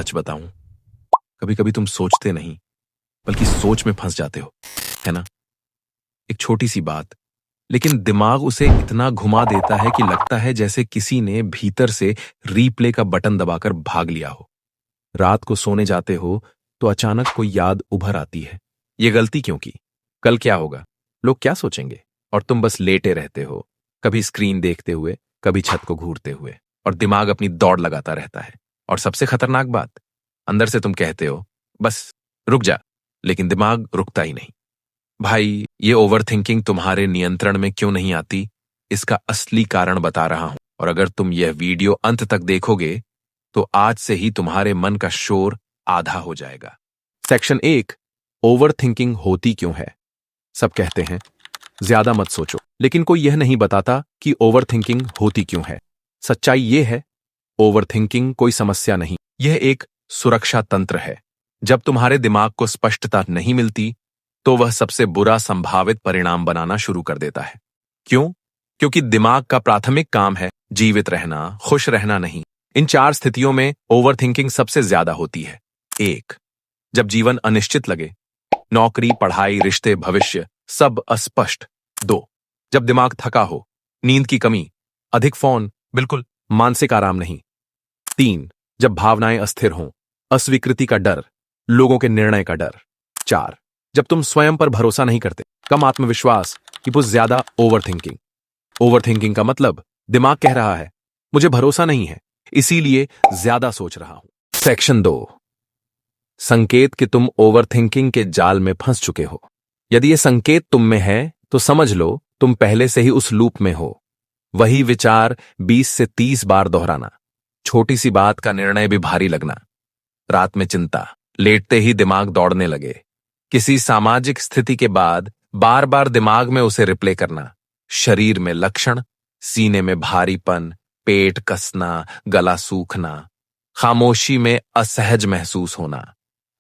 सच बताऊं, कभी कभी तुम सोचते नहीं बल्कि सोच में फंस जाते हो, है ना? एक छोटी सी बात, लेकिन दिमाग उसे इतना घुमा देता है कि लगता है जैसे किसी ने भीतर से रीप्ले का बटन दबाकर भाग लिया हो। रात को सोने जाते हो तो अचानक कोई याद उभर आती है। ये गलती क्यों की? कल क्या होगा? लोग क्या सोचेंगे? और तुम बस लेटे रहते हो, कभी स्क्रीन देखते हुए, कभी छत को घूरते हुए, और दिमाग अपनी दौड़ लगाता रहता है। और सबसे खतरनाक बात, अंदर से तुम कहते हो बस रुक जा, लेकिन दिमाग रुकता ही नहीं। भाई, ये ओवरथिंकिंग तुम्हारे नियंत्रण में क्यों नहीं आती, इसका असली कारण बता रहा हूं। और अगर तुम यह वीडियो अंत तक देखोगे तो आज से ही तुम्हारे मन का शोर आधा हो जाएगा। सेक्शन 1, ओवरथिंकिंग होती क्यों है। सब कहते हैं ज्यादा मत सोचो, लेकिन कोई यह नहीं बताता कि ओवरथिंकिंग होती क्यों है। सच्चाई यह है, ओवरथिंकिंग कोई समस्या नहीं, यह एक सुरक्षा तंत्र है। जब तुम्हारे दिमाग को स्पष्टता नहीं मिलती तो वह सबसे बुरा संभावित परिणाम बनाना शुरू कर देता है। क्यों? क्योंकि दिमाग का प्राथमिक काम है जीवित रहना, खुश रहना नहीं। इन 4 स्थितियों में ओवरथिंकिंग सबसे ज्यादा होती है। 1, जब जीवन अनिश्चित लगे, नौकरी, पढ़ाई, रिश्ते, भविष्य सब अस्पष्ट। 2, जब दिमाग थका हो, नींद की कमी, अधिक फोन, बिल्कुल मानसिक आराम नहीं। 3, जब भावनाएं अस्थिर हों, अस्वीकृति का डर, लोगों के निर्णय का डर। 4, जब तुम स्वयं पर भरोसा नहीं करते, कम आत्मविश्वास की कुछ ज्यादा ओवरथिंकिंग। ओवरथिंकिंग का मतलब दिमाग कह रहा है मुझे भरोसा नहीं है, इसीलिए ज्यादा सोच रहा हूं। सेक्शन 2, संकेत कि तुम ओवरथिंकिंग के जाल में फंस चुके हो। यदि यह संकेत तुम में है तो समझ लो तुम पहले से ही उस लूप में हो। वही विचार 20 से 30 बार दोहराना, छोटी सी बात का निर्णय भी भारी लगना, रात में चिंता, लेटते ही दिमाग दौड़ने लगे, किसी सामाजिक स्थिति के बाद बार बार दिमाग में उसे रिप्ले करना, शरीर में लक्षण, सीने में भारीपन, पेट कसना, गला सूखना, खामोशी में असहज महसूस होना।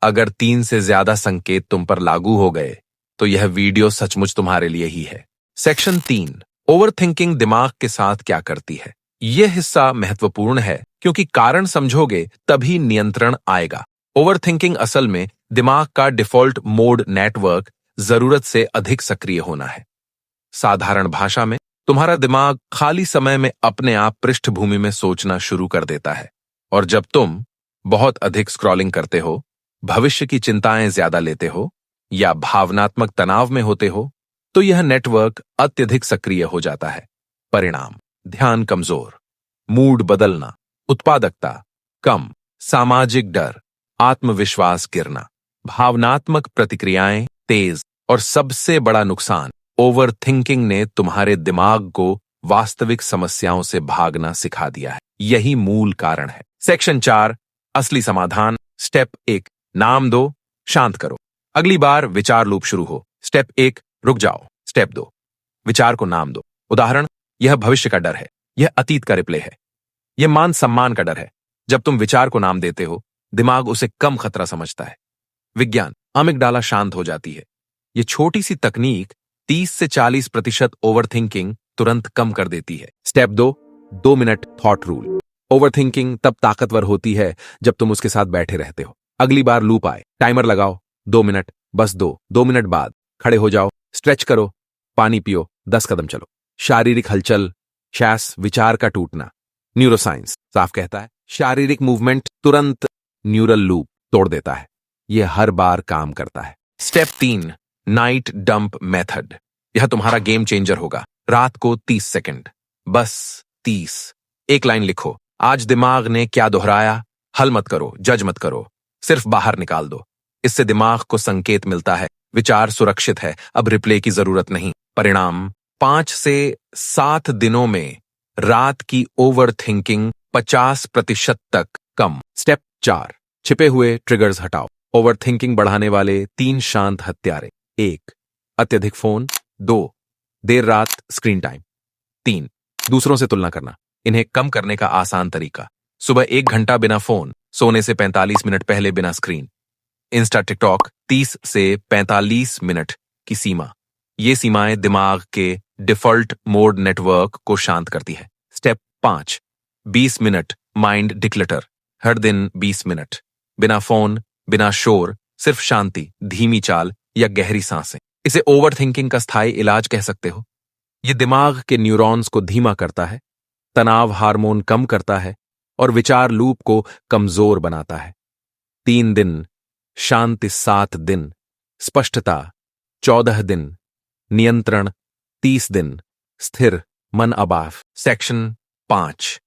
अगर 3 से ज्यादा संकेत तुम पर लागू हो गए तो यह वीडियो सचमुच तुम्हारे लिए ही है। सेक्शन 3, ओवरथिंकिंग दिमाग के साथ क्या करती है। यह हिस्सा महत्वपूर्ण है क्योंकि कारण समझोगे तभी नियंत्रण आएगा। ओवरथिंकिंग असल में दिमाग का डिफॉल्ट मोड नेटवर्क जरूरत से अधिक सक्रिय होना है। साधारण भाषा में, तुम्हारा दिमाग खाली समय में अपने आप पृष्ठभूमि में सोचना शुरू कर देता है। और जब तुम बहुत अधिक स्क्रॉलिंग करते हो, भविष्य की चिंताएं ज्यादा लेते हो या भावनात्मक तनाव में होते हो तो यह नेटवर्क अत्यधिक सक्रिय हो जाता है। परिणाम, ध्यान कमजोर, मूड बदलना, उत्पादकता कम, सामाजिक डर, आत्मविश्वास गिरना, भावनात्मक प्रतिक्रियाएं तेज, और सबसे बड़ा नुकसान, ओवरथिंकिंग ने तुम्हारे दिमाग को वास्तविक समस्याओं से भागना सिखा दिया है। यही मूल कारण है। सेक्शन 4, असली समाधान। स्टेप 1, नाम दो, शांत करो। अगली बार विचार लूप शुरू हो, स्टेप 1, रुक जाओ। स्टेप 2, विचार को नाम दो। उदाहरण, यह भविष्य का डर है, यह अतीत का रिप्ले है, यह मान सम्मान का डर है। जब तुम विचार को नाम देते हो, दिमाग उसे कम खतरा समझता है। विज्ञान, अमिगडाला शांत हो जाती है। यह छोटी सी तकनीक 30 से 40% ओवरथिंकिंग तुरंत कम कर देती है। Step 2, 2 minute thought rule. Overthinking तब ताकतवर होती है जब तुम उसके साथ बैठे रहते हो। अगली बार लूप आए, टाइमर लगाओ, 2 मिनट, बस 2 मिनट बाद खड़े हो जाओ, स्ट्रेच करो, पानी पियो, 10 कदम चलो। शारीरिक हलचल, श्वास, विचार का टूटना। न्यूरोसाइंस साफ कहता है शारीरिक मूवमेंट तुरंत न्यूरल लूप तोड़ देता है। यह हर बार काम करता है। Step 3, night dump method. यह तुम्हारा गेम चेंजर होगा। रात को 30 सेकंड, बस 30, एक लाइन लिखो, आज दिमाग ने क्या दोहराया। हल मत करो, जज मत करो, सिर्फ बाहर निकाल दो। इससे दिमाग को संकेत मिलता है विचार सुरक्षित है, अब रिप्ले की जरूरत नहीं। परिणाम, 5 से 7 दिनों में रात की ओवरथिंकिंग 50% तक कम। स्टेप 4, छिपे हुए ट्रिगर्स हटाओ। ओवरथिंकिंग बढ़ाने वाले 3 शांत हत्यारे। 1, अत्यधिक फोन। 2, देर रात स्क्रीन टाइम। 3, दूसरों से तुलना करना। इन्हें कम करने का आसान तरीका, सुबह 1 घंटा बिना फोन, सोने से 45 मिनट पहले बिना स्क्रीन। इंस्टा, टिकटॉक 30 से 45 मिनट की सीमा। ये सीमाएं दिमाग के डिफॉल्ट मोड नेटवर्क को शांत करती है। Step 5, 20 minute mind declutter. हर दिन 20 मिनट। बिना फोन, बिना शोर, सिर्फ शांति, धीमी चाल या गहरी सांसें। इसे ओवर थिंकिंग का स्थायी इलाज कह सकते हो। यह दिमाग के न्यूरॉन्स को धीमा करता है, तनाव हार्मोन कम करता है और विचार लूप को कमजोर बनाता है। 3 दिन, शांति 7 दिन, स्पष्टता 14 दिन, नियंत्रण 30 दिन, स्थिर मन अबाव। सेक्शन 5।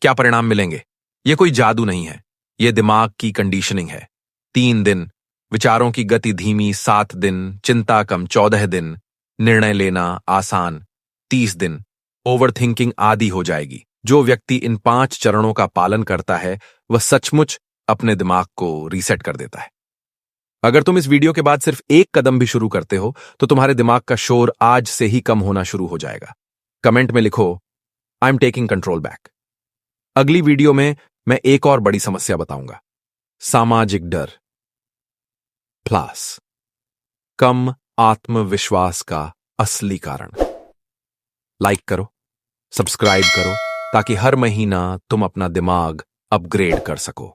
क्या परिणाम मिलेंगे? यह कोई जादू नहीं है, यह दिमाग की कंडीशनिंग है। 3 दिन, विचारों की गति धीमी 7 दिन, चिंता कम 14 दिन, निर्णय लेना आसान 30 दिन, ओवर थिंकिंग आदी हो जाएगी। जो व्यक्ति इन 5 चरणों का पालन करता है वह सचमुच अपने दिमाग को रीसेट कर देता है। अगर तुम इस वीडियो के बाद सिर्फ एक कदम भी शुरू करते हो तो तुम्हारे दिमाग का शोर आज से ही कम होना शुरू हो जाएगा। कमेंट में लिखो, I am taking control back. अगली वीडियो में मैं एक और बड़ी समस्या बताऊंगा, सामाजिक डर प्लस कम आत्मविश्वास का असली कारण। लाइक करो, सब्सक्राइब करो ताकि हर महीना तुम अपना दिमाग अपग्रेड कर सको।